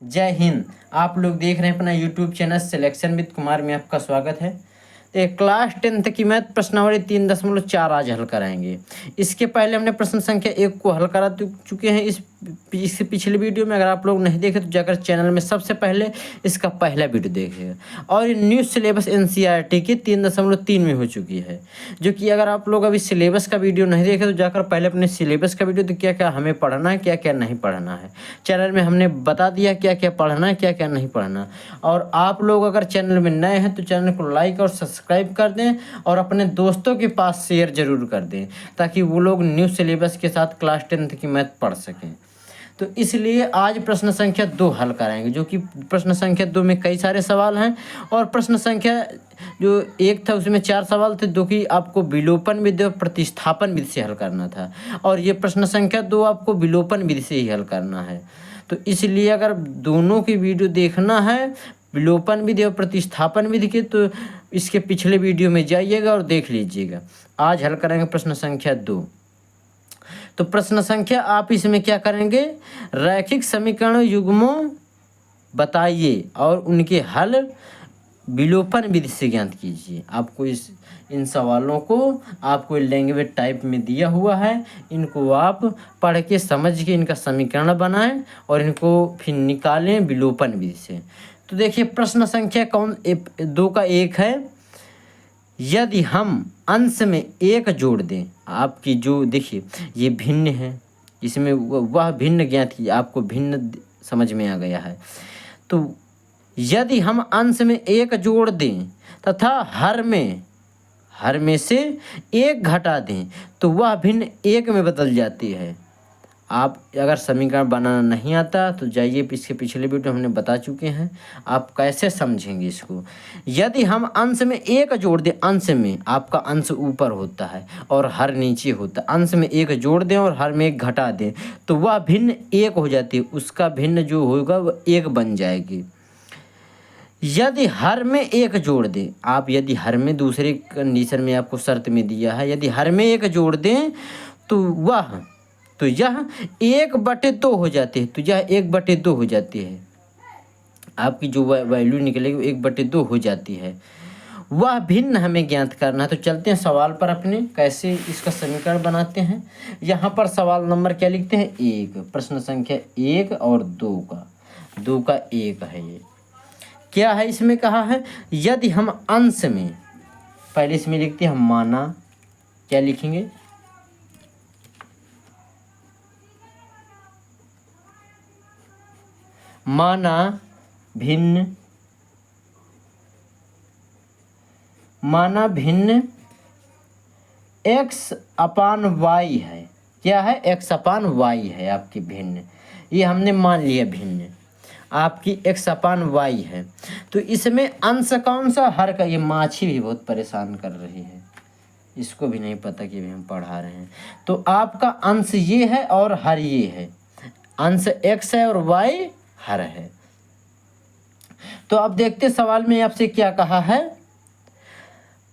जय हिंद। आप लोग देख रहे हैं अपना YouTube channel selection with Kumar में आपका स्वागत है। तो क्लास 10 की मैथ प्रश्नावली 3.4 आज हल कराएंगे। इसके पहले हमने प्रश्न संख्या 1 को हल करा चुके हैं। इससे पिछले वीडियो में अगर आप लोग नहीं देखे तो जाकर चैनल में सबसे पहले इसका पहला वीडियो देखिएगा। और ये न्यू सिलेबस NCERT की 3.3 में हो चुकी है, जो कि अगर आप लोग अभी सिलेबस का वीडियो नहीं देखे तो जाकर पहले अपने सिलेबस का वीडियो, तो क्या क्या हमें पढ़ना है, क्या क्या नहीं पढ़ना है। चैनल में हमने बता दिया क्या क्या पढ़ना है, क्या क्या नहीं पढ़ना। और आप लोग अगर चैनल में नए हैं तो चैनल को लाइक और सब्सक्राइब कर दें और अपने दोस्तों के पास शेयर जरूर कर दें, ताकि वो लोग न्यू सिलेबस के साथ क्लास 10 की मैथ पढ़ सकें। तो इसलिए आज प्रश्न संख्या 2 हल कराएंगे, जो कि प्रश्न संख्या 2 में कई सारे सवाल हैं। और प्रश्न संख्या जो 1 था उसमें 4 सवाल थे, जो कि आपको विलोपन विधि और प्रतिस्थापन विधि से हल करना था। और ये प्रश्न संख्या 2 आपको विलोपन विधि से ही हल करना है। तो इसलिए अगर दोनों की वीडियो देखना है, विलोपन विधि और प्रतिस्थापन विधि के, तो इसके पिछले वीडियो में जाइएगा और देख लीजिएगा। आज हल करेंगे प्रश्न संख्या 2। तो प्रश्न संख्या आप इसमें क्या करेंगे, रैखिक समीकरण युग्मों बताइए और उनके हल विलोपन विधि से ज्ञात कीजिए। आपको इन सवालों को आपको लैंग्वेज टाइप में दिया हुआ है, इनको आप पढ़ के समझ के इनका समीकरण बनाएं और इनको फिर निकालें विलोपन विधि से। तो देखिए प्रश्न संख्या 2 का 1 है, यदि हम अंश में 1 जोड़ दें। आपकी जो देखिए ये भिन्न है, इसमें वह भिन्न ज्ञात की, आपको भिन्न समझ में आ गया है। तो यदि हम अंश में 1 जोड़ दें तथा हर में से 1 घटा दें तो वह भिन्न 1 में बदल जाती है। आप अगर समीकरण बनाना नहीं आता तो जाइए, इसके पिछले वीडियो हमने बता चुके हैं, आप कैसे समझेंगे इसको। यदि हम अंश में 1 जोड़ दें, अंश में आपका अंश ऊपर होता है और हर नीचे होता है, अंश में 1 जोड़ दें और हर में 1 घटा दें तो वह भिन्न 1 हो जाती है, उसका भिन्न जो होगा वह 1 बन जाएगी। यदि हर में 1 जोड़ दें, आप यदि हर में दूसरे कंडीशन में आपको शर्त में दिया है, यदि हर में 1 जोड़ दें तो यह 1/2 हो जाती है, तो यह 1/2 हो जाती है। आपकी जो वैल्यू निकलेगी 1/2 हो जाती है। वह भिन्न हमें ज्ञात करना है। तो चलते हैं सवाल पर अपने, कैसे इसका समीकरण बनाते हैं। यहाँ पर सवाल नंबर क्या लिखते हैं, 1। प्रश्न संख्या 1 और 2 का 1 है। ये क्या है, इसमें कहा है यदि हम अंश में, पहले इसमें लिखते हैं हम माना, क्या लिखेंगे, माना भिन्न x/y है। क्या है, x/y है आपकी भिन्न, ये हमने मान लिया भिन्न आपकी x/y है। तो इसमें अंश कौन सा, हर का। ये माछी भी बहुत परेशान कर रही है, इसको भी नहीं पता कि हम पढ़ा रहे हैं। तो आपका अंश ये है और हर ये है, अंश x है और y हर है। तो अब देखते सवाल में आपसे क्या कहा है,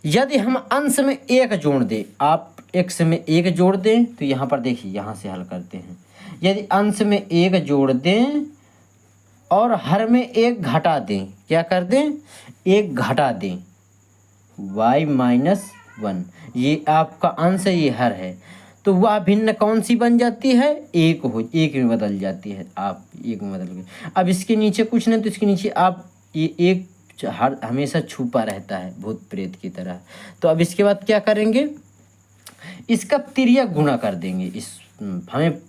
यदि हम अंश में 1 जोड़ दें, आप x में 1 जोड़ दें, तो यहाँ पर देखिए, यहाँ से हल करते हैं। यदि अंश में 1 जोड़ दें और हर में 1 घटा दें, क्या कर दें, 1 घटा दें, y-1, ये आपका अंश है, ये हर है, तो वह भिन्न कौन सी बन जाती है, 1 में बदल जाती है। आप 1 में बदल गए। अब इसके नीचे कुछ नहीं, तो इसके नीचे आप ये 1 हर हमेशा छुपा रहता है भूत प्रेत की तरह। तो अब इसके बाद क्या करेंगे, इसका तिर्यक गुणा कर देंगे। इस हमें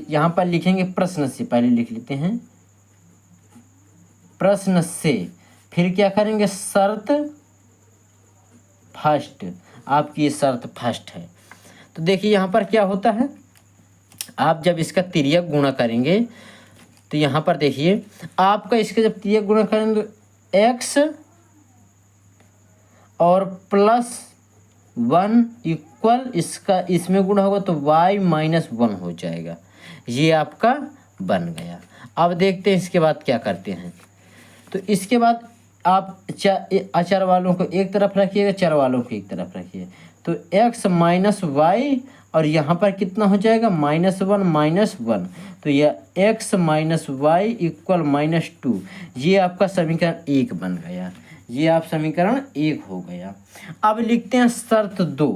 यहाँ पर लिखेंगे प्रश्न से, पहले लिख लेते हैं प्रश्न से, फिर क्या करेंगे, शर्त फर्स्ट। आपकी ये शर्त फर्स्ट है। तो देखिए यहाँ पर क्या होता है, आप जब इसका तिर्यक गुणा करेंगे तो यहाँ पर देखिए आपका इसका जब तिर्यक गुणा करेंगे तो x और +1 इक्वल इसका इसमें गुणा होगा तो y-1 हो जाएगा। ये आपका बन गया। अब देखते हैं इसके बाद क्या करते हैं। तो इसके बाद आप अचर वालों को एक तरफ रखिएगा, चर वालों को एक तरफ रखिए। तो x माइनस वाई और यहाँ पर कितना हो जाएगा -1 तो यह x माइनस वाई इक्वल -2। ये आपका समीकरण 1 बन गया। ये आप समीकरण 1 हो गया। अब लिखते हैं शर्त 2।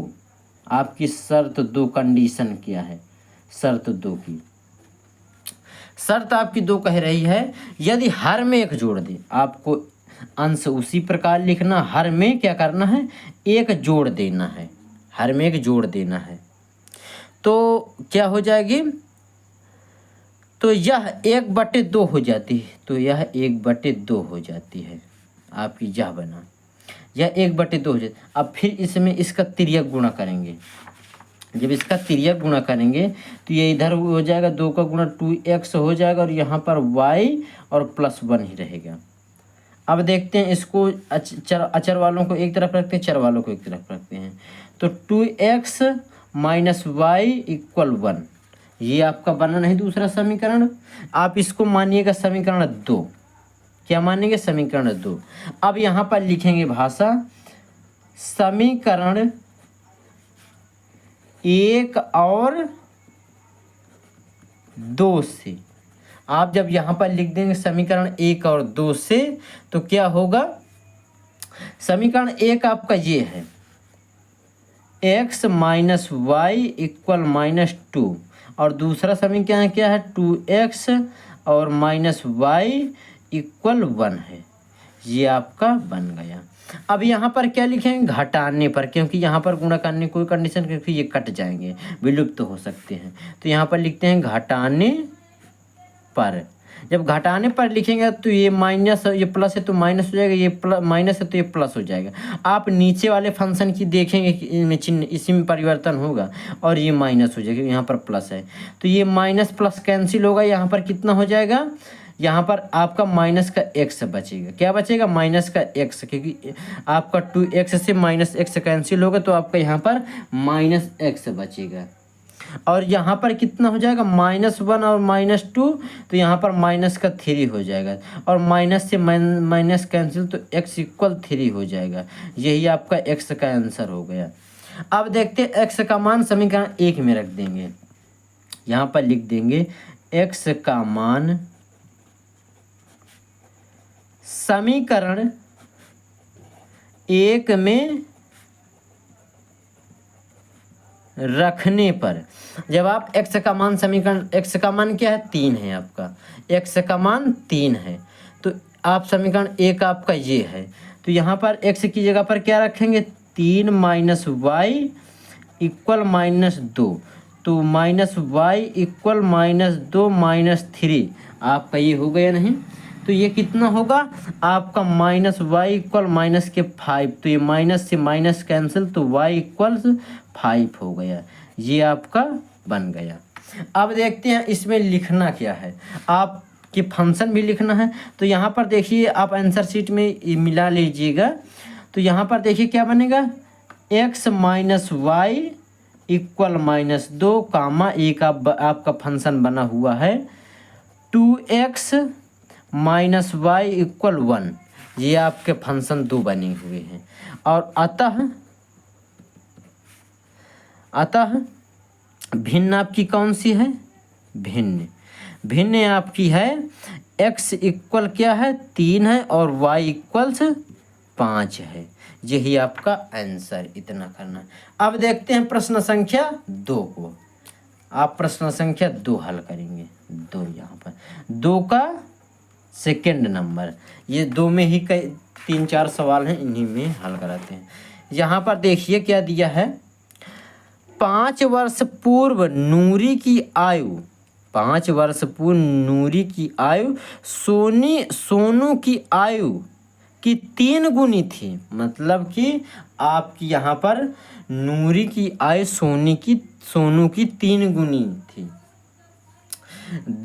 आपकी शर्त 2 कंडीशन क्या है? शर्त 2 की शर्त आपकी 2 कह रही है यदि हर में 1 जोड़ दे, आपको अंश उसी प्रकार लिखना, हर में क्या करना है 1 जोड़ देना है, हर में 1 जोड़ देना है। तो क्या हो जाएगी? तो यह 1/2 हो जाती है। तो यह 1/2 हो जाती है आपकी, यह बना, यह 1/2 हो जाती। अब फिर इसमें इसका तिर्यक गुणा करेंगे। जब इसका तिर्यक गुणा करेंगे तो ये इधर हो जाएगा 2 का गुणा 2x हो जाएगा और यहाँ पर y और +1 ही रहेगा। अब देखते हैं इसको अचर वालों को एक तरफ रखते हैं, चर वालों को एक तरफ रखते हैं। तो 2x माइनस वाई इक्वल 1, ये आपका बना नहीं दूसरा समीकरण। आप इसको मानिएगा समीकरण 2। क्या मानेंगे? समीकरण 2। अब यहाँ पर लिखेंगे भाषा समीकरण 1 और 2 से। आप जब यहाँ पर लिख देंगे समीकरण 1 और 2 से तो क्या होगा? समीकरण 1 आपका ये है x माइनस वाई इक्वल -2 और दूसरा समीकरण क्या है 2x और माइनस वाई इक्वल 1 है। ये आपका बन गया। अब यहाँ पर क्या लिखेंगे? घटाने पर, क्योंकि यहाँ पर गुणा करने कोई कंडीशन, क्योंकि ये कट जाएंगे, विलुप्त हो सकते हैं। तो यहाँ पर लिखते हैं घटाने पर। जब घटाने पर लिखेंगे तो ये माइनस, ये प्लस है तो माइनस हो जाएगा, ये माइनस है तो ये प्लस हो जाएगा। आप नीचे वाले फंक्शन की देखेंगे कि इनमें चिन्ह, इसी में परिवर्तन होगा और ये माइनस हो जाएगा, यहाँ पर प्लस है तो ये माइनस प्लस कैंसिल होगा। यहाँ पर कितना हो जाएगा? यहाँ पर आपका माइनस का x बचेगा। क्या बचेगा? माइनस का x, क्योंकि आपका 2x से -x कैंसिल होगा तो आपका यहाँ पर -x बचेगा। और यहाँ पर कितना हो जाएगा? -1 और -2 तो यहाँ पर माइनस का 3 हो जाएगा और माइनस से माइनस कैंसिल तो x इक्वल 3 हो जाएगा। यही आपका x का आंसर हो गया। अब देखते हैं x का मान समीकरण 1 में रख देंगे। यहाँ पर लिख देंगे x का मान समीकरण 1 में रखने पर। जब आप x का मान समीकरण, x का मान क्या है? 3 है आपका, x का मान 3 है तो आप समीकरण 1 आपका ये है। तो यहाँ पर x की जगह पर क्या रखेंगे? 3 माइनस वाई इक्वल -2 तो -y इक्वल -2 -3 आपका ये हो गया नहीं? तो ये कितना होगा आपका? -y इक्वल -5 तो ये माइनस से माइनस कैंसिल तो y इक्वल 5 हो गया। ये आपका बन गया। अब देखते हैं इसमें लिखना क्या है। आपके फंक्शन भी लिखना है तो यहाँ पर देखिए, आप आंसर शीट में मिला लीजिएगा। तो यहाँ पर देखिए क्या बनेगा? x माइनस वाई इक्वल -2 कामा एक आपका फंक्शन बना हुआ है 2x माइनस वाई इक्वल 1। ये आपके फंक्शन 2 बने हुए हैं। और अतः भिन्न आपकी कौन सी है? भिन्न आपकी है x इक्वल क्या है? 3 है और y इक्वल्स 5 है। यही आपका आंसर, इतना करना। अब देखते हैं प्रश्न संख्या 2 को। आप प्रश्न संख्या 2 हल करेंगे। 2 यहाँ पर 2 का सेकेंड नंबर, ये 2 में ही कई 3-4 सवाल हैं, इन्हीं में हल कराते हैं। यहाँ पर देखिए क्या दिया है। 5 वर्ष पूर्व नूरी की आयु, 5 वर्ष पूर्व नूरी की आयु सोनू की आयु की 3 गुनी थी। मतलब कि आपकी यहाँ पर नूरी की आयु सोनू की 3 गुनी थी।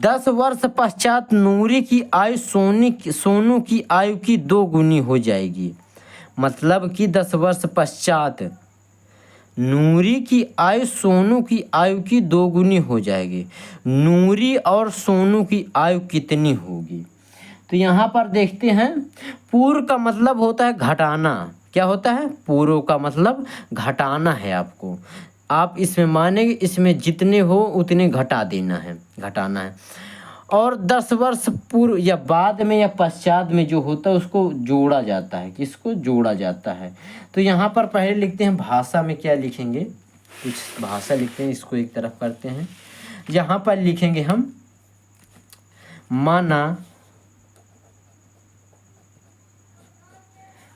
10 वर्ष पश्चात नूरी की आयु सोनू की आयु की 2 गुनी हो जाएगी। मतलब कि 10 वर्ष पश्चात नूरी की आयु सोनू की आयु की 2 गुनी हो जाएगी। नूरी और सोनू की आयु कितनी होगी? तो यहाँ पर देखते हैं, पूर्व का मतलब होता है घटाना। क्या होता है? पूर्व का मतलब घटाना है आपको। आप इसमें मानेंगे, इसमें जितने हो उतने घटा देना है, घटाना है। और 10 वर्ष पूर्व या बाद में या पश्चात में जो होता है उसको जोड़ा जाता है। किसको जोड़ा जाता है? तो यहाँ पर पहले लिखते हैं भाषा में क्या लिखेंगे, कुछ भाषा लिखते हैं, इसको एक तरफ करते हैं। यहाँ पर लिखेंगे हम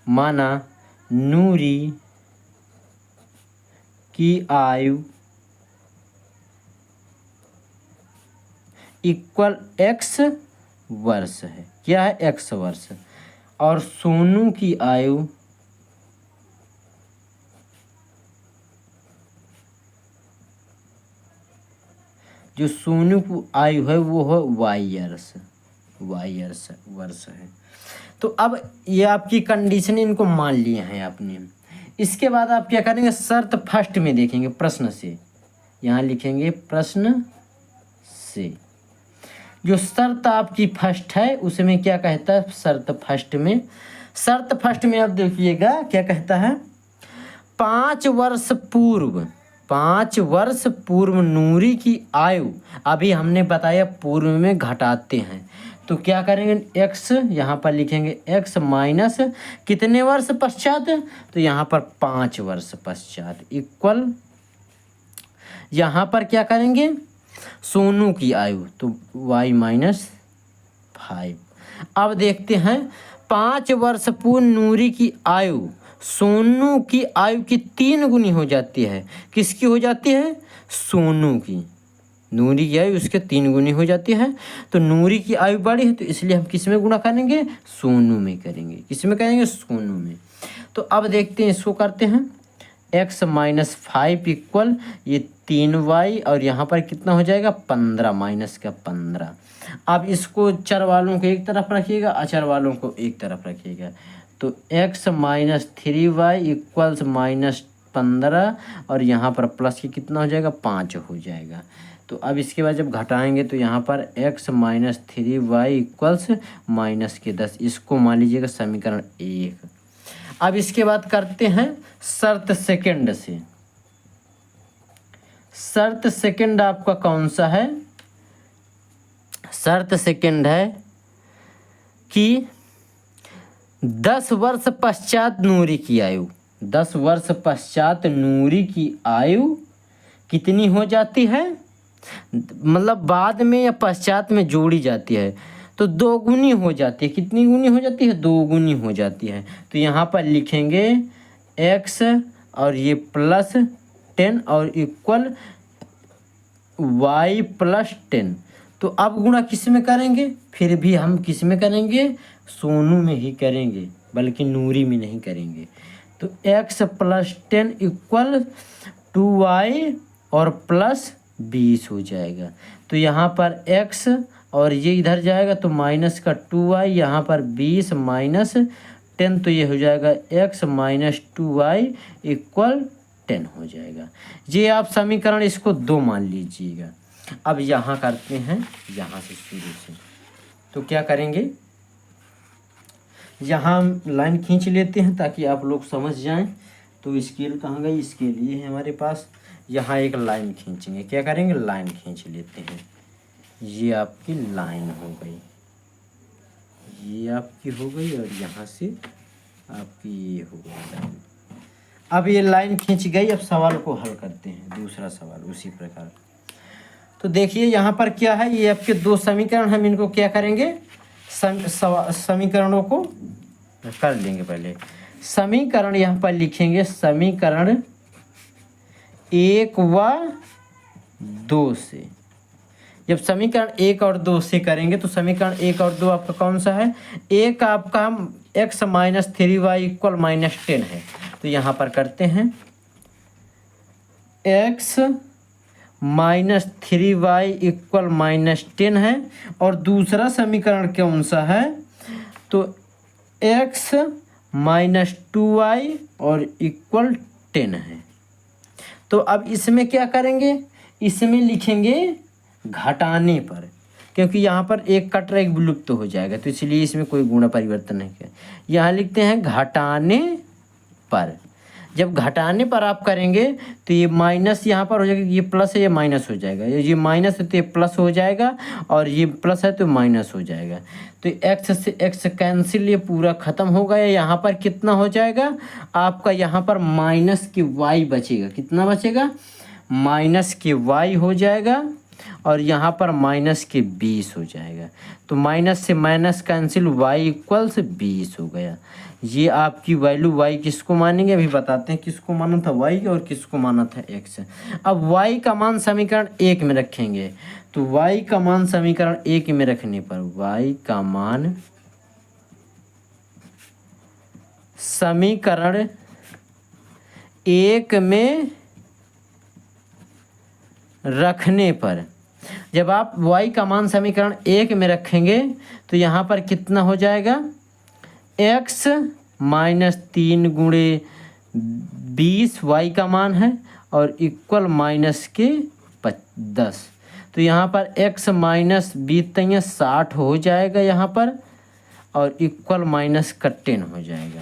माना नूरी की आयु इक्वल x वर्ष है। क्या है? x वर्ष। और सोनू की आयु जो सोनू की आयु है वो है y वर्ष है। तो अब ये आपकी कंडीशन, इनको मान लिए हैं आपने। इसके बाद आप क्या करेंगे? शर्त फर्स्ट में देखेंगे, प्रश्न से। यहाँ लिखेंगे प्रश्न से। जो शर्त आपकी फर्स्ट है उसमें क्या कहता है? शर्त फर्स्ट में आप देखिएगा क्या कहता है? 5 वर्ष पूर्व नूरी की आयु, अभी हमने बताया पूर्व में घटाते हैं, तो क्या करेंगे? x यहाँ पर लिखेंगे x माइनस कितने वर्ष पश्चात? तो यहाँ पर 5 वर्ष पश्चात इक्वल, यहाँ पर क्या करेंगे? सोनू की आयु, तो y माइनस 5। अब देखते हैं 5 वर्ष पूर्व नूरी की आयु सोनू की आयु की 3 गुनी हो जाती है। किसकी हो जाती है? सोनू की। नूरी की आयु उसके 3 गुनी हो जाती है। तो नूरी की आयु बड़ी है तो इसलिए हम किस में गुणा करेंगे? सोनू में करेंगे। किस में करेंगे? सोनू में। तो अब देखते हैं, इसको करते हैं x माइनस 5 इक्वल ये 3y, और यहाँ पर कितना हो जाएगा? 15 माइनस का 15। अब इसको चर वालों को एक तरफ रखिएगा, अचर वालों को एक तरफ रखिएगा। तो x minus 3y equals minus 15, और यहाँ पर प्लस की कितना हो जाएगा? 5 हो जाएगा। तो अब इसके बाद जब घटाएंगे तो यहाँ पर x minus 3y equals minus के 10, इसको मान लीजिएगा समीकरण 1। अब इसके बाद करते हैं शर्त सेकंड से। शर्त सेकंड आपका कौन सा है? शर्त सेकंड है कि 10 वर्ष पश्चात नूरी की आयु, 10 वर्ष पश्चात नूरी की आयु कितनी हो जाती है? मतलब बाद में या पश्चात में जोड़ी जाती है तो 2 गुनी हो जाती है। कितनी गुनी हो जाती है? 2 गुनी हो जाती है। तो यहाँ पर लिखेंगे x और ये प्लस 10 और इक्वल y प्लस 10। तो अब गुणा किस में करेंगे? फिर भी हम किस में करेंगे? सोनू में ही करेंगे, बल्कि नूरी में नहीं करेंगे। तो x प्लस 10 इक्वल 2y और प्लस 20 हो जाएगा। तो यहाँ पर x और ये इधर जाएगा तो माइनस का 2y, यहाँ पर 20 माइनस 10, तो ये हो जाएगा x माइनस 2y इक्वल 10 हो जाएगा। ये आप समीकरण इसको 2 मान लीजिएगा। अब यहाँ करते हैं, यहाँ से शुरू से। तो क्या करेंगे? यहाँ लाइन खींच लेते हैं ताकि आप लोग समझ जाएं। तो स्केल कहाँ गई? इसके लिए है हमारे पास। यहाँ एक लाइन खींचेंगे। क्या करेंगे? लाइन खींच लेते हैं। ये आपकी लाइन हो गई, ये आपकी हो गई, और यहाँ से आपकी ये हो गई लाइन। अब ये लाइन खींच गई। अब सवाल को हल करते हैं, दूसरा सवाल उसी प्रकार। तो देखिए यहाँ पर क्या है? ये आपके 2 समीकरण हम इनको क्या करेंगे? समीकरणों को कर लेंगे। पहले समीकरण यहाँ पर लिखेंगे समीकरण 1 व 2 से। जब समीकरण 1 और 2 से करेंगे तो समीकरण 1 और 2 आपका कौन सा है? एक आपका x minus 3y equal minus 10 है। तो यहाँ पर करते हैं x minus 3y equal minus 10 है, और दूसरा समीकरण कौन सा है? तो x माइनस 2y और इक्वल 10 है। तो अब इसमें क्या करेंगे? इसमें लिखेंगे घटाने पर, क्योंकि यहाँ पर एक कट रहा, एक विलुप्त हो जाएगा, तो इसलिए इसमें कोई गुणा परिवर्तन नहीं किया। यहाँ लिखते हैं घटाने पर, जब घटाने पर आप करेंगे तो ये माइनस यहाँ पर हो जाएगा, ये प्लस है ये माइनस हो जाएगा, ये माइनस है तो ये प्लस हो जाएगा, और ये प्लस है तो माइनस हो जाएगा। तो एक्स से एक्स कैंसिल, ये पूरा ख़त्म हो गया। यहाँ पर कितना हो जाएगा आपका, यहाँ पर माइनस की वाई बचेगा। कितना बचेगा, माइनस की वाई हो जाएगा, और यहाँ पर माइनस के 20 हो जाएगा। तो माइनस से माइनस कैंसिल, वाई इक्वल्स 20 हो गया। ये आपकी वैल्यू वाई किसको मानेंगे, अभी बताते हैं किसको माना था वाई और किसको माना था एक्स। अब वाई का मान समीकरण 1 में रखेंगे, तो वाई का मान समीकरण 1 में रखने पर वाई का मान समीकरण 1 में रखने पर, जब आप y का मान समीकरण 1 में रखेंगे तो यहाँ पर कितना हो जाएगा, x माइनस 3 गुणे 20 y का मान है, और इक्वल माइनस के 10। तो यहाँ पर x माइनस 20 60 हो जाएगा यहाँ पर, और इक्वल माइनस का 10 हो जाएगा।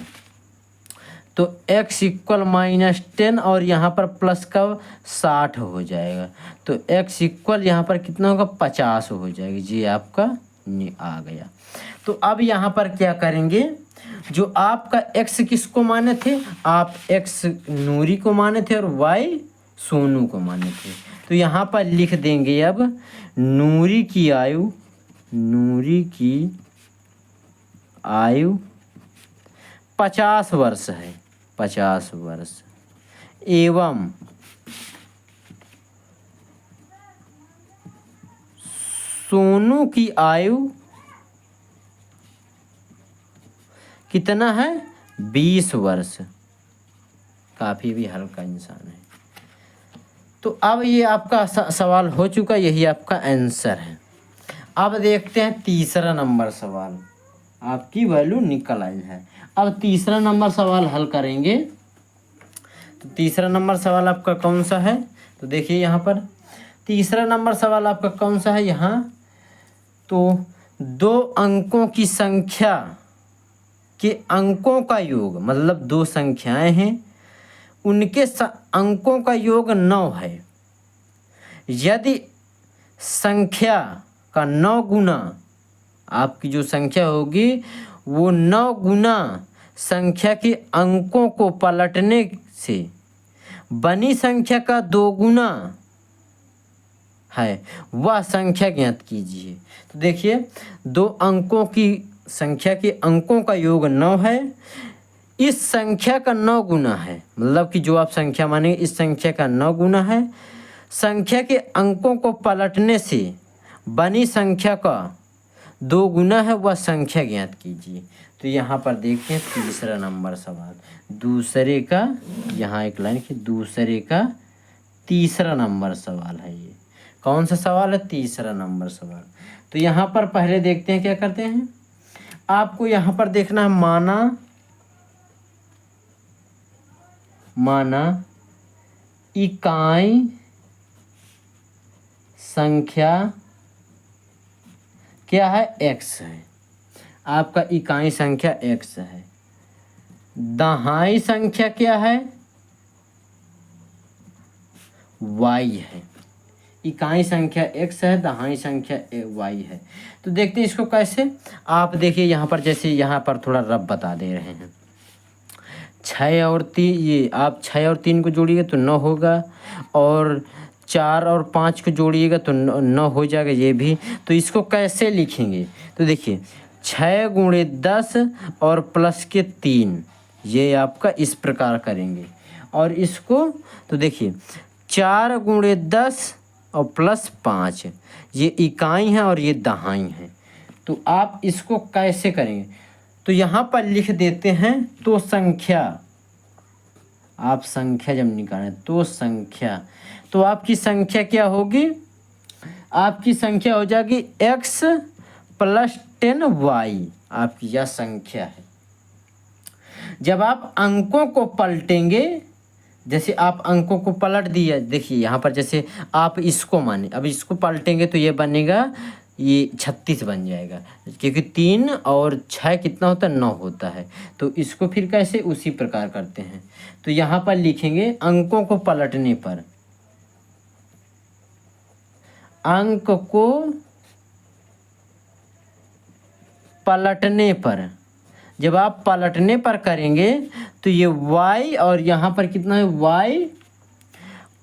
तो x इक्वल माइनस 10 और यहाँ पर प्लस का 60 हो जाएगा। तो x इक्वल यहाँ पर कितना होगा, 50 हो जाएगा। जी आपका आ गया। तो अब यहाँ पर क्या करेंगे, जो आपका x किसको माने थे, आप x नूरी को माने थे और y सोनू को माने थे। तो यहाँ पर लिख देंगे अब नूरी की आयु 50 वर्ष है, 50 वर्ष, एवं सोनू की आयु कितना है, 20 वर्ष। काफ़ी भी हल्का इंसान है। तो अब ये आपका सवाल हो चुका, यही आपका आंसर है। अब देखते हैं तीसरा नंबर सवाल, आपकी वैल्यू निकल आई है। अब तीसरा नंबर सवाल हल करेंगे। तो तीसरा नंबर सवाल आपका कौन सा है, तो देखिए यहाँ पर तीसरा नंबर सवाल आपका कौन सा है यहाँ। तो 2 अंकों की संख्या के अंकों का योग, मतलब 2 संख्याएं हैं, उनके अंकों का योग 9 है। यदि संख्या का 9 गुना, आपकी जो संख्या होगी वो 9 गुना संख्या के अंकों को पलटने से बनी संख्या का 2 गुना है, वह संख्या ज्ञात कीजिए। तो देखिए 2 अंकों की संख्या के अंकों का योग 9 है, इस संख्या का 9 गुना है, मतलब कि जो आप संख्या मानेंगे इस संख्या का 9 गुना है। संख्या के अंकों को पलटने से बनी संख्या का 2 गुना है, वह संख्या ज्ञात कीजिए। तो यहाँ पर देखते हैं तीसरा नंबर सवाल, दूसरे का, यहाँ एक लाइन की दूसरे का तीसरा नंबर सवाल है। ये कौन सा सवाल है, तीसरा नंबर सवाल। तो यहाँ पर पहले देखते हैं क्या करते हैं। आपको यहाँ पर देखना है माना इकाई संख्या क्या है, x है। आपका इकाई संख्या x है। दहाई संख्या क्या है, y है। इकाई संख्या x है, दहाई संख्या y है। तो देखते हैं इसको कैसे। आप देखिए यहाँ पर, जैसे यहाँ पर थोड़ा रब बता दे रहे हैं। 6 और 3, ये आप 6 और 3 को जोड़िएगा तो 9 होगा, और 4 और 5 को जोड़िएगा तो 9 हो जाएगा ये भी। तो इसको कैसे लिखेंगे, तो देखिए 6 गुणे 10 और प्लस के 3, ये आपका इस प्रकार करेंगे। और इसको तो देखिए 4 गुणे 10 और प्लस 5, ये इकाई है और ये दहाई है। तो आप इसको कैसे करेंगे, तो यहाँ पर लिख देते हैं। तो संख्या, आप संख्या जब निकालें तो संख्या, तो आपकी संख्या क्या होगी, आपकी संख्या हो जाएगी x प्लस 10y, आपकी यह संख्या है। जब आप अंकों को पलटेंगे, जैसे आप अंकों को पलट दिया, देखिए यहाँ पर जैसे आप इसको माने, अब इसको पलटेंगे तो ये बनेगा ये 36 बन जाएगा, क्योंकि 3 और 6 कितना होता है, 9 होता है। तो इसको फिर कैसे उसी प्रकार करते हैं। तो यहाँ पर लिखेंगे अंकों को पलटने पर, अंक को पलटने पर, जब आप पलटने पर करेंगे तो ये y और यहाँ पर कितना है y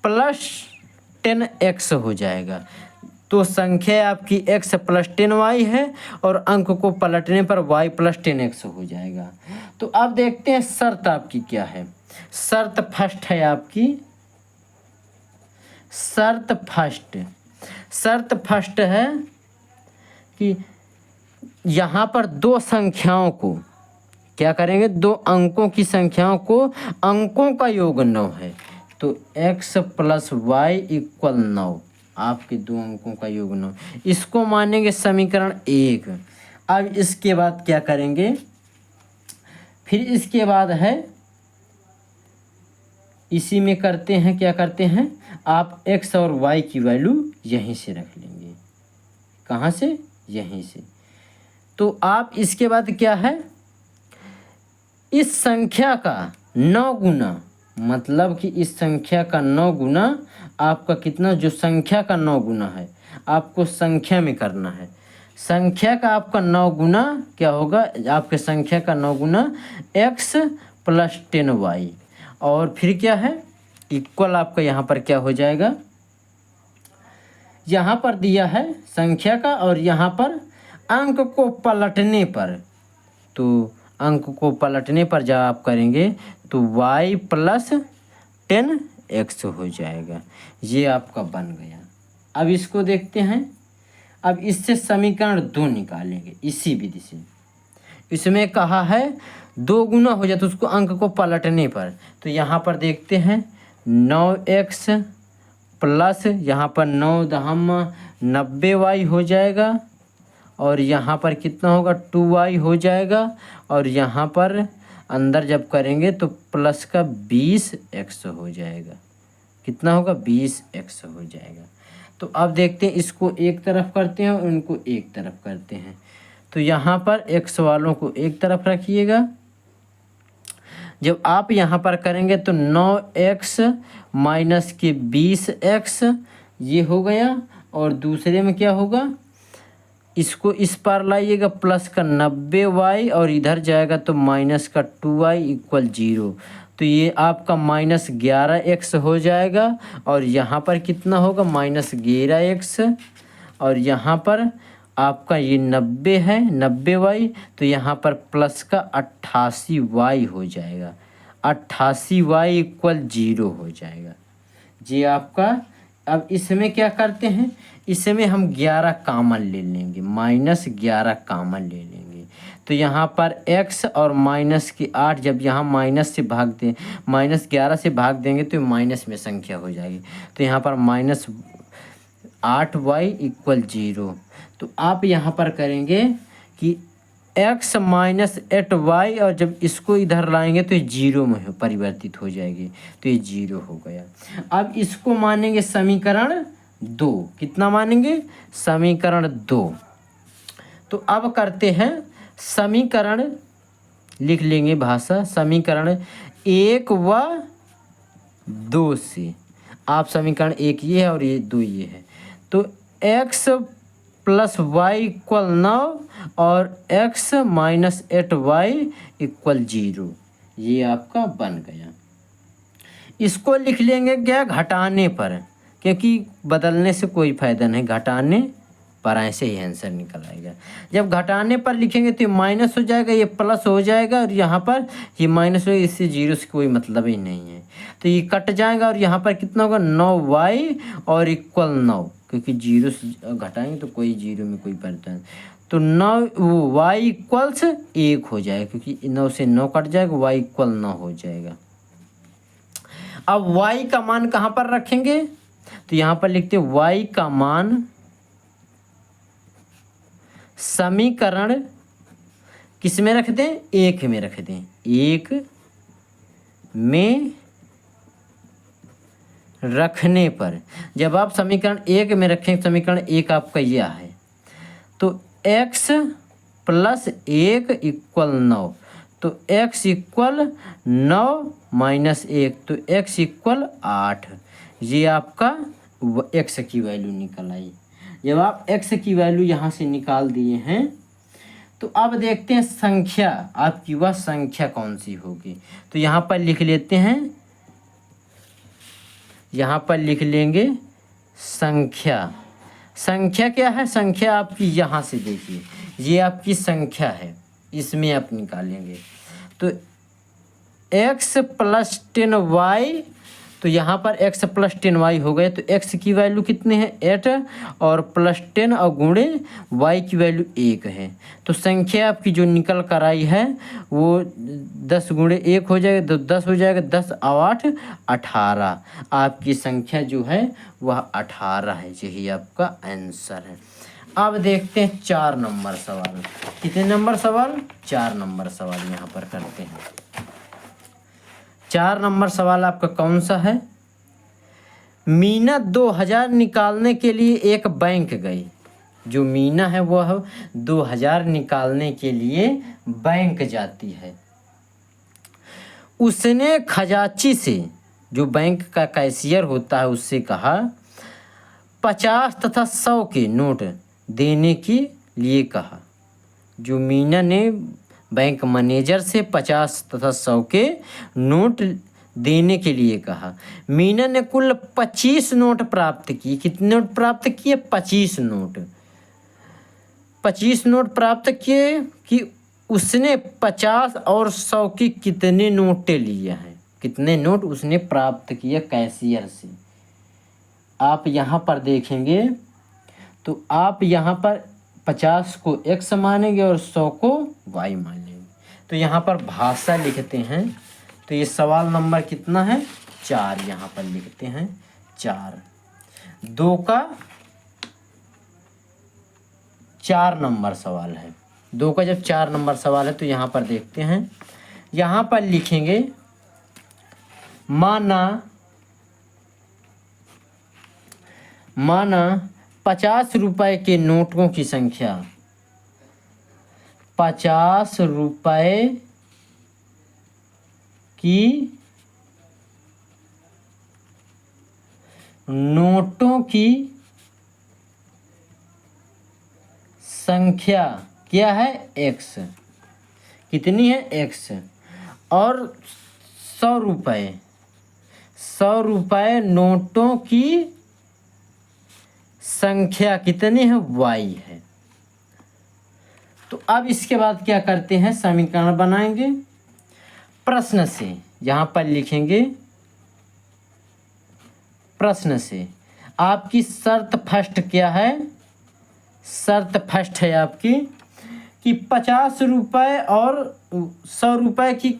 प्लस 10x हो जाएगा। तो संख्या आपकी x प्लस 10y है और अंक को पलटने पर y प्लस 10x हो जाएगा। तो अब देखते हैं शर्त आपकी क्या है। शर्त फर्स्ट है आपकी, शर्त फर्स्ट है कि यहाँ पर दो संख्याओं को क्या करेंगे, दो अंकों की संख्याओं को अंकों का योग 9 है। तो x प्लस वाई इक्वल 9, आपके दो अंकों का योग 9, इसको मानेंगे समीकरण 1। अब इसके बाद क्या करेंगे, फिर इसके बाद है इसी में करते हैं, क्या करते हैं, आप x और y की वैल्यू यहीं से रख लेंगे। कहाँ से, यहीं से। तो आप इसके बाद क्या है, इस संख्या का 9 गुना, मतलब कि इस संख्या का 9 गुना आपका कितना, जो संख्या का 9 गुना है आपको संख्या में करना है। संख्या का आपका 9 गुना क्या होगा, आपके संख्या का 9 गुना x प्लस 10y, और फिर क्या है इक्वल आपका यहाँ पर क्या हो जाएगा, यहाँ पर दिया है संख्या का और यहाँ पर अंक को पलटने पर, तो अंक को पलटने पर जब आप करेंगे तो y प्लस 10x हो जाएगा। ये आपका बन गया। अब इसको देखते हैं, अब इससे समीकरण 2 निकालेंगे इसी विधि से। इसमें कहा है 2 गुना हो जाए तो उसको अंक को पलटने पर, तो यहाँ पर देखते हैं 9x प्लस यहाँ पर 9 दहम 90y हो जाएगा, और यहाँ पर कितना होगा 2y हो जाएगा, और यहाँ पर अंदर जब करेंगे तो प्लस का 20x हो जाएगा। कितना होगा, 20x हो जाएगा। तो अब देखते हैं, इसको एक तरफ करते हैं और इनको एक तरफ करते हैं। तो यहाँ पर x वालों को एक तरफ रखिएगा। जब आप यहाँ पर करेंगे तो 9x माइनस के 20x ये हो गया, और दूसरे में क्या होगा, इसको इस पार लाइएगा प्लस का 90y और इधर जाएगा तो माइनस का 2y इक्वल 0। तो ये आपका माइनस 11x हो जाएगा, और यहाँ पर कितना होगा माइनस 11x, और यहाँ पर आपका ये 90 है 90y, तो यहाँ पर प्लस का 88y हो जाएगा। 88y इक्वल 0 हो जाएगा। ये आपका, अब इसमें क्या करते हैं, इसमें हम 11 कामन ले लेंगे, माइनस 11 कामन ले लेंगे। तो यहाँ पर x और माइनस की 8 जब यहाँ माइनस से भाग दें, माइनस 11 से भाग देंगे तो माइनस में संख्या हो जाएगी। तो यहाँ पर माइनस 8y इक्वल 0। तो आप यहाँ पर करेंगे कि x माइनस 8y, और जब इसको इधर लाएंगे तो ये 0 में परिवर्तित हो जाएगी, तो ये 0 हो गया। अब इसको मानेंगे समीकरण 2। कितना मानेंगे, समीकरण 2। तो अब करते हैं समीकरण, लिख लेंगे भाषा, समीकरण 1 व 2 से। आप समीकरण 1 ये है और ये 2 ये है। तो x प्लस वाई इक्वल 9 और x माइनस 8y इक्वल 0, ये आपका बन गया। इसको लिख लेंगे क्या, घटाने पर, क्योंकि बदलने से कोई फ़ायदा नहीं, घटाने पर ऐसे ही आंसर निकल आएगा। जब घटाने पर लिखेंगे तो ये माइनस हो जाएगा, ये प्लस हो जाएगा, और यहाँ पर ये माइनस हो, इससे 0 से कोई मतलब ही नहीं है, तो ये कट जाएगा। और यहाँ पर कितना होगा 9y और इक्वल 9, क्योंकि 0 से घटाएंगे तो कोई 0 में कोई परिवर्तन, तो 9y इक्वल्स 1 हो जाएगा, क्योंकि 9 से 9 कट जाएगा, y इक्वल 9 हो जाएगा। अब y का मान कहाँ पर रखेंगे, तो यहाँ पर लिखते हैं y का मान समीकरण किस में रख दें, 1 में रख दें। 1 में रखने पर, जब आप समीकरण 1 में रखें, समीकरण 1 आपका यह है, तो x प्लस 1 इक्वल 9, तो x इक्वल 9 माइनस 1, तो x इक्वल 8। ये आपका x की वैल्यू निकल आई। जब आप x की वैल्यू यहाँ से निकाल दिए हैं तो अब देखते हैं संख्या आपकी वह संख्या कौन सी होगी। तो यहाँ पर लिख लेते हैं, यहाँ पर लिख लेंगे संख्या। संख्या क्या है? संख्या आपकी यहाँ से देखिए, ये आपकी संख्या है, इसमें आप निकालेंगे। तो x प्लस 10y, तो यहाँ पर x प्लस 10y हो गए। तो x की वैल्यू कितने हैं? 8, और प्लस 10 और गुणे y की वैल्यू 1 है। तो संख्या आपकी जो निकल कर आई है वो 10 गुणे 1 हो जाएगा, तो 10 हो जाएगा। 10 और 8 18। आपकी संख्या जो है वह 18 है। यही आपका आंसर है। अब देखते हैं 4 नंबर सवाल। कितने नंबर सवाल? 4 नंबर सवाल यहाँ पर करते हैं। 4 नंबर सवाल आपका कौन सा है? मीना 2000 निकालने के लिए एक बैंक गई। जो मीना है वह 2000 निकालने के लिए बैंक जाती है। उसने खजांची से, जो बैंक का कैशियर होता है, उससे कहा 50 तथा 100 के नोट देने के लिए कहा। जो मीना ने बैंक मैनेजर से 50 तथा 100 के नोट देने के लिए कहा। मीना ने कुल 25 नोट प्राप्त किए। कितने नोट प्राप्त किए? 25 नोट। 25 नोट प्राप्त किए कि उसने 50 और 100 की कितने नोटें लिए हैं? कितने नोट उसने प्राप्त किए कैशियर से? आप यहाँ पर देखेंगे तो आप यहाँ पर 50 को x मानेंगे और 100 को y मान लेंगे। तो यहाँ पर भाषा लिखते हैं। तो ये सवाल नंबर कितना है? 4। यहाँ पर लिखते हैं 4। 2 का 4 नंबर सवाल है। 2 का जब 4 नंबर सवाल है तो यहाँ पर देखते हैं। यहाँ पर लिखेंगे माना 50 रुपए के नोटों की संख्या, 50 रुपए की नोटों की संख्या क्या है? x। कितनी है? x। और 100 रुपए नोटों की संख्या कितनी है? y है। तो अब इसके बाद क्या करते हैं? समीकरण बनाएंगे प्रश्न से। यहाँ पर लिखेंगे प्रश्न से। आपकी शर्त फर्स्ट क्या है? शर्त फर्स्ट है आपकी कि 50 रुपए और 100 रुपए की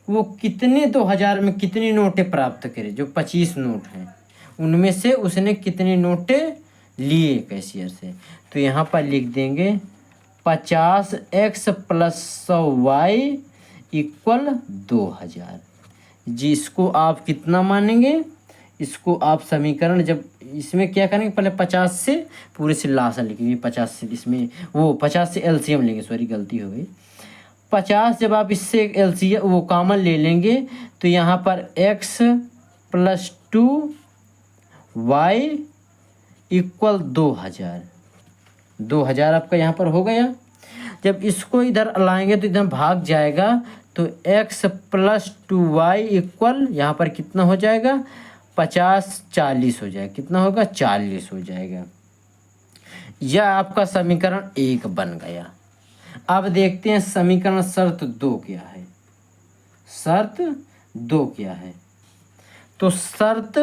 वो कितने 2000 में कितनी नोटें प्राप्त करें। जो 25 नोट हैं उनमें से उसने कितनी नोटें लिए कैशियर से। तो यहाँ पर लिख देंगे 50x प्लस 100y इक्वल 2000। जी, इसको आप कितना मानेंगे? इसको आप समीकरण जब इसमें क्या करेंगे, पहले 50 से पूरे से लासा लिखेंगे। 50 से इसमें वो 50 से एलसीएम लेंगे, सॉरी गलती हो गई। 50 जब आप इससे एलसीएम वो कॉमन ले लेंगे तो यहाँ पर x प्लस 2y इक्वल 2000। 2000 आपका यहाँ पर हो गया। जब इसको इधर लाएंगे तो इधर भाग जाएगा, तो x प्लस 2y इक्वल यहाँ पर कितना हो जाएगा? 50 40 हो जाएगा। कितना होगा? 40 हो जाएगा। यह आपका समीकरण 1 बन गया। अब देखते हैं समीकरण शर्त 2 क्या है। शर्त 2 क्या है? तो शर्त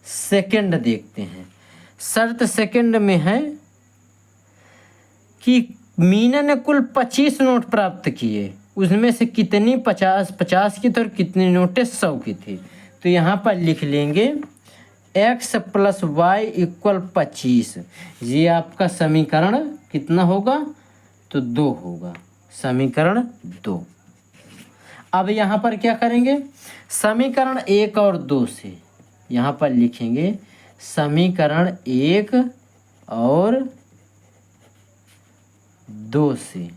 सेकंड देखते हैं। शर्त सेकंड में है कि मीना ने कुल 25 नोट प्राप्त किए, उसमें से कितनी 50 की थी और कितनी नोटें 100 की थी। तो यहाँ पर लिख लेंगे x प्लस वाई इक्वल 25। ये आपका समीकरण कितना होगा? तो 2 होगा। समीकरण 2। अब यहाँ पर क्या करेंगे? समीकरण 1 और 2 से यहाँ पर लिखेंगे समीकरण 1 और 2 से।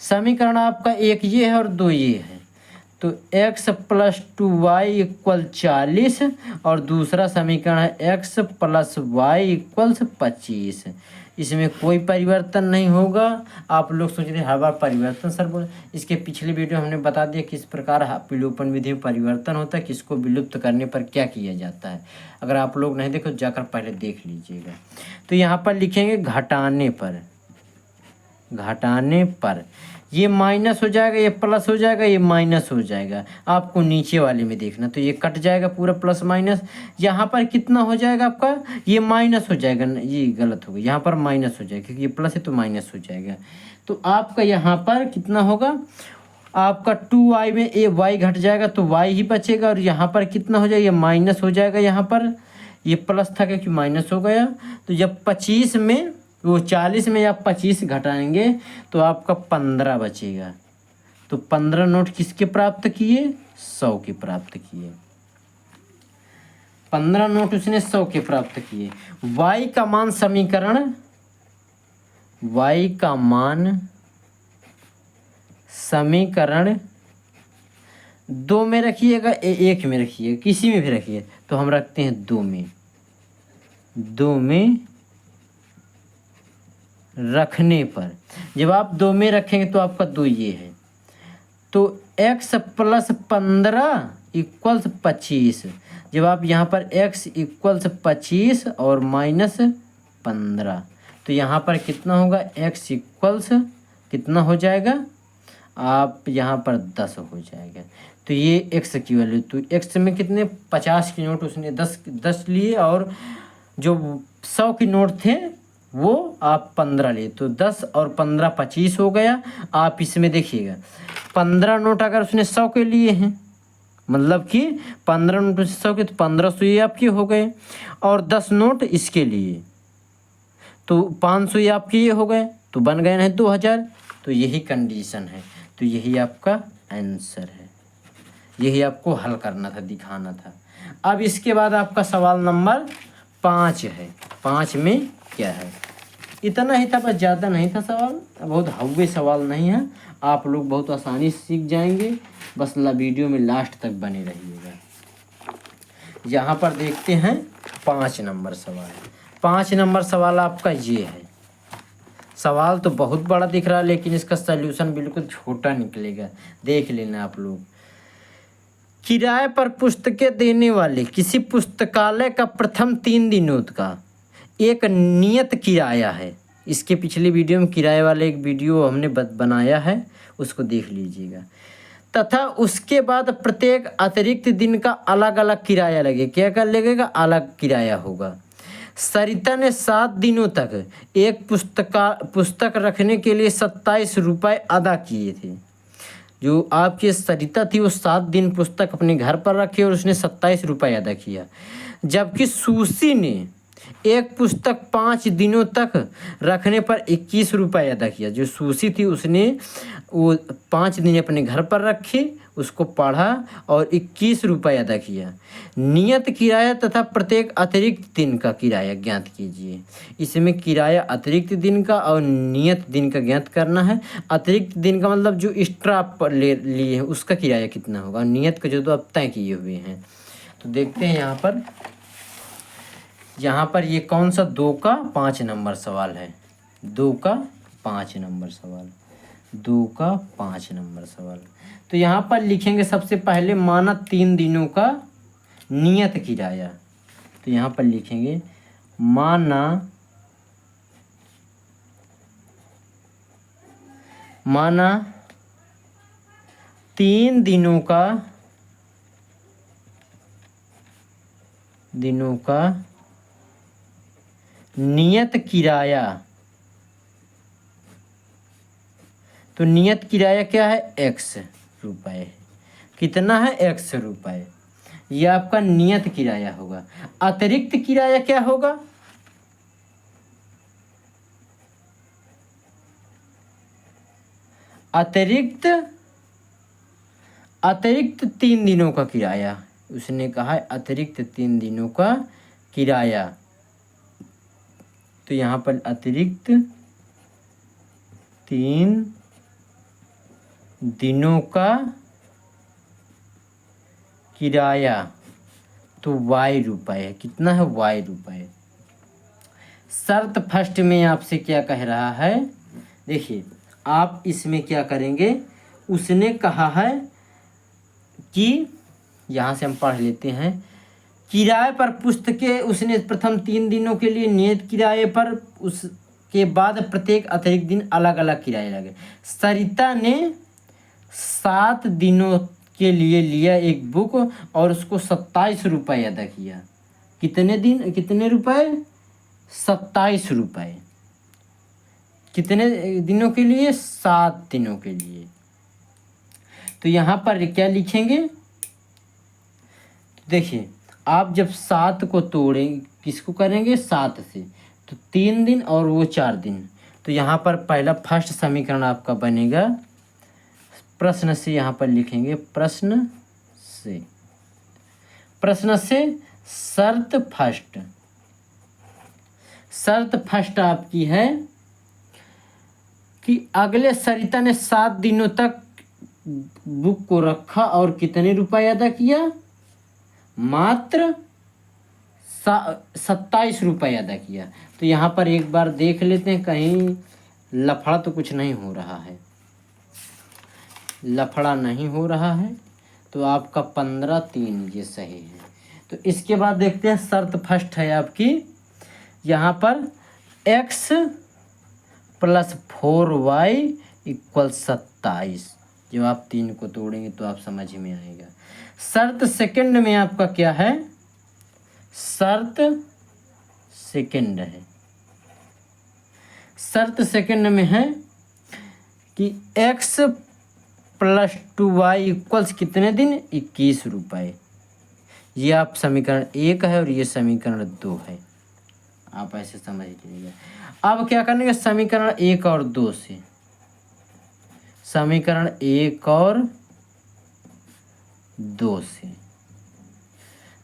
समीकरण आपका एक ये है और 2 ये है, तो x + 2y = 40 और दूसरा समीकरण है x + y = 25। इसमें कोई परिवर्तन नहीं होगा। आप लोग सोच रहे हर बार परिवर्तन सर बोले, इसके पिछले वीडियो हमने बता दिया किस प्रकार विलोपन विधि में परिवर्तन होता है, किसको विलुप्त करने पर क्या किया जाता है। अगर आप लोग नहीं देखो जाकर पहले देख लीजिएगा। तो यहाँ पर लिखेंगे घटाने पर, घटाने पर ये माइनस हो जाएगा, ये प्लस हो जाएगा, ये माइनस हो जाएगा। आपको नीचे वाले में देखना, तो ये कट जाएगा पूरा प्लस माइनस। यहाँ पर कितना हो जाएगा आपका, ये माइनस हो जाएगा, ये गलत हो गया, यहाँ पर माइनस हो जाएगा क्योंकि ये प्लस है तो माइनस हो जाएगा। तो आपका यहाँ पर कितना होगा, आपका 2y में ये y घट जाएगा तो y ही बचेगा, और यहाँ पर कितना हो जाएगा, ये माइनस हो जाएगा, यहाँ पर ये प्लस था क्योंकि माइनस हो गया। तो जब 25 में वो 40 में आप 25 घटाएंगे तो आपका 15 बचेगा। तो 15 नोट किसके प्राप्त किए, 100 के प्राप्त किए। 15 नोट उसने 100 के प्राप्त किए। y का मान समीकरण, y का मान समीकरण 2 में रखिएगा, 1 में रखिएगा, किसी में भी रखिए। तो हम रखते हैं 2 में। 2 में रखने पर, जब आप 2 में रखेंगे तो आपका 2 ये है, तो x + 15 = 25। जब आप यहाँ पर x = 25 और -15, तो यहाँ पर कितना होगा, x = कितना हो जाएगा, आप यहाँ पर 10 हो जाएगा। तो ये x की वैल्यू, तो x में कितने 50 के नोट उसने 10 लिए, और जो 100 के नोट थे वो आप 15 लिए, तो 10 और 15 25 हो गया। आप इसमें देखिएगा 15 नोट अगर उसने 100 के लिए हैं, मतलब कि 15 नोट 100 के, तो 1500 ये आपके हो गए, और 10 नोट इसके लिए तो 500 ये आपके ये हो गए, तो बन गए हैं 2000। तो यही कंडीशन है, तो यही आपका आंसर है, यही आपको हल करना था, दिखाना था। अब इसके बाद आपका सवाल नंबर 5 है। 5 में क्या है, इतना ही था, बस ज़्यादा नहीं था सवाल, बहुत हल्के सवाल नहीं है, आप लोग बहुत आसानी से सीख जाएंगे। बस वीडियो में लास्ट तक बने रहिएगा। यहाँ पर देखते हैं 5 नंबर सवाल। 5 नंबर सवाल आपका ये है। सवाल तो बहुत बड़ा दिख रहा है लेकिन इसका सल्यूशन बिल्कुल छोटा निकलेगा, देख लेना आप लोग। किराए पर पुस्तकें देने वाले किसी पुस्तकालय का प्रथम 3 दिनों का एक नियत किराया है। इसके पिछले वीडियो में किराए वाले एक वीडियो हमने बनाया है, उसको देख लीजिएगा। तथा उसके बाद प्रत्येक अतिरिक्त दिन का अलग अलग किराया लगे, क्या कर लगेगा, अलग किराया होगा। सरिता ने 7 दिनों तक एक पुस्तक रखने के लिए 27 रुपये अदा किए थे। जो आपकी सरिता थी वो 7 दिन पुस्तक अपने घर पर रखी और उसने 27 रुपये अदा किया। जबकि सुशी ने एक पुस्तक 5 दिनों तक रखने पर 21 रुपये अदा किया। जो सुशी थी उसने वो 5 दिन अपने घर पर रखी, उसको पढ़ा और 21 रुपये अदा किया। नियत किराया तथा प्रत्येक अतिरिक्त दिन का किराया ज्ञात कीजिए। इसमें किराया अतिरिक्त दिन का और नियत दिन का ज्ञात करना है। अतिरिक्त दिन का मतलब जो एक्स्ट्रा आप ले लिए हैं उसका किराया कितना होगा, नियत का जो तो आप तय किए हुए हैं। तो देखते हैं यहाँ पर ये कौन सा 2 का 5 नंबर सवाल है। 2 का 5 नंबर सवाल, 2 का 5 नंबर सवाल। तो यहाँ पर लिखेंगे सबसे पहले माना 3 दिनों का नियत किराया। तो यहाँ पर लिखेंगे माना 3 दिनों का नियत किराया। तो नियत किराया क्या है, x रुपये। कितना है, x रुपये। यह आपका नियत किराया होगा। अतिरिक्त किराया क्या होगा, अतिरिक्त 3 दिनों का किराया। उसने कहा है अतिरिक्त 3 दिनों का किराया। तो यहाँ पर अतिरिक्त 3 दिनों का किराया तो y रुपये है। कितना है? y रुपये। शर्त फर्स्ट में आपसे क्या कह रहा है, देखिए आप इसमें क्या करेंगे, उसने कहा है कि यहाँ से हम पढ़ लेते हैं, किराए पर पुस्तकें उसने प्रथम 3 दिनों के लिए नियत किराए पर, उसके बाद प्रत्येक अतिरिक्त दिन अलग अलग किराए लगे। सरिता ने 7 दिनों के लिए लिया एक बुक और उसको 27 रुपये अदा किया। कितने दिन, कितने रुपए? 27 रुपये। कितने दिनों के लिए? 7 दिनों के लिए। तो यहाँ पर क्या लिखेंगे, देखिए आप जब 7 को तोड़ेंगे, किसको करेंगे? 7 से, तो 3 दिन और वो 4 दिन। तो यहाँ पर पहला फर्स्ट समीकरण आपका बनेगा, प्रश्न से यहाँ पर लिखेंगे, प्रश्न से शर्त फर्स्ट आपकी है कि अगले सरिता ने 7 दिनों तक बुक को रखा और कितने रुपए अदा किया? मात्र 27 रुपये अदा किया। तो यहाँ पर एक बार देख लेते हैं, कहीं लफड़ा तो कुछ नहीं हो रहा है, लफड़ा नहीं हो रहा है। तो आपका 15/3 ये सही है। तो इसके बाद देखते हैं, शर्त फर्स्ट है आपकी यहाँ पर x + 4y = 27। जब आप 3 को तोड़ेंगे तो आप समझ में आएगा। शर्त सेकंड में आपका क्या है? शर्त सेकंड में है कि x + 2y = कितने दिन? 21 रुपये। ये आप समीकरण 1 है और ये समीकरण 2 है, आप ऐसे समझ लीजिएगा। अब क्या करेंगे, समीकरण 1 और 2 से, समीकरण 1 और 2 से,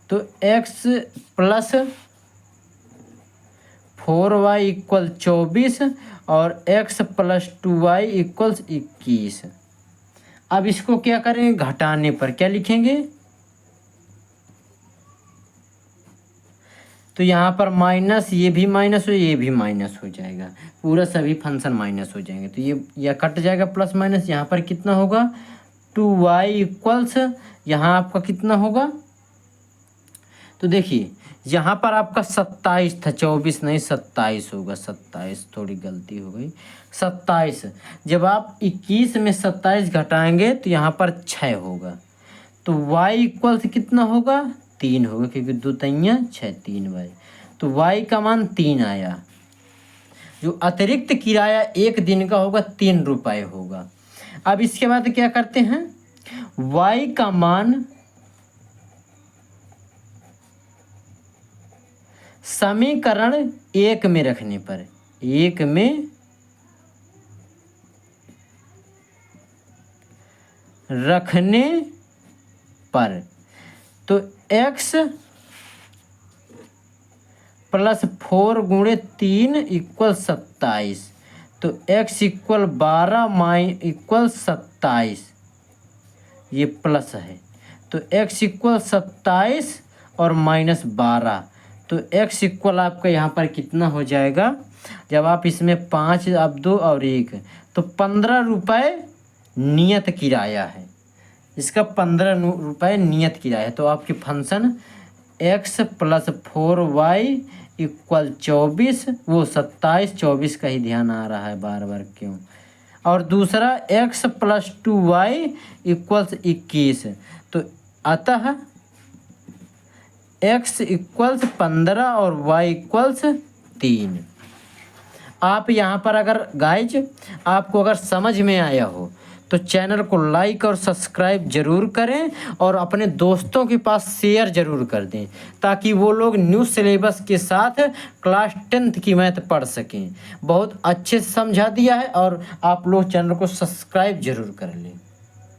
तो x + 4y = 24 और x + 2y = 21। अब इसको क्या करेंगे, घटाने पर क्या लिखेंगे, तो यहाँ पर माइनस, ये भी माइनस हो, ये भी माइनस हो जाएगा, पूरा सभी फंक्शन माइनस हो जाएंगे। तो ये कट जाएगा, प्लस माइनस। यहाँ पर कितना होगा? 2y = यहाँ आपका कितना होगा, तो देखिए यहाँ पर आपका 27 था, 24 नहीं 27 होगा, 27, थोड़ी गलती हो गई, 27। जब आप 21 में 27 घटाएंगे तो यहाँ पर 6 होगा। तो y = कितना होगा? 3 होगा, क्योंकि 2 3 6, 3y। तो y का मान 3 आया। जो अतिरिक्त किराया 1 दिन का होगा 3 रुपये होगा। अब इसके बाद क्या करते हैं, y का मान समीकरण 1 में रखने पर, 1 में रखने पर, तो x + 4 × 3 = 27। तो x = 12 = 27, ये प्लस है। तो x = 27 और -12, तो x = आपका यहाँ पर कितना हो जाएगा, जब आप इसमें 5, अब 2 और 1, तो 15 रुपये नियत किराया है। इसका 15 रुपये नियत किराया है। तो आपकी फंक्शन x + 4y = 24, वो 27, 24 का ही ध्यान आ रहा है बार बार क्यों, और दूसरा x + 2y = 21। तो अतः x = 15 और y = 3। आप यहाँ पर अगर गाइज आपको अगर समझ में आया हो तो चैनल को लाइक और सब्सक्राइब ज़रूर करें और अपने दोस्तों के पास शेयर ज़रूर कर दें, ताकि वो लोग न्यू सिलेबस के साथ क्लास 10th की मैथ पढ़ सकें। बहुत अच्छे से समझा दिया है और आप लोग चैनल को सब्सक्राइब ज़रूर कर लें।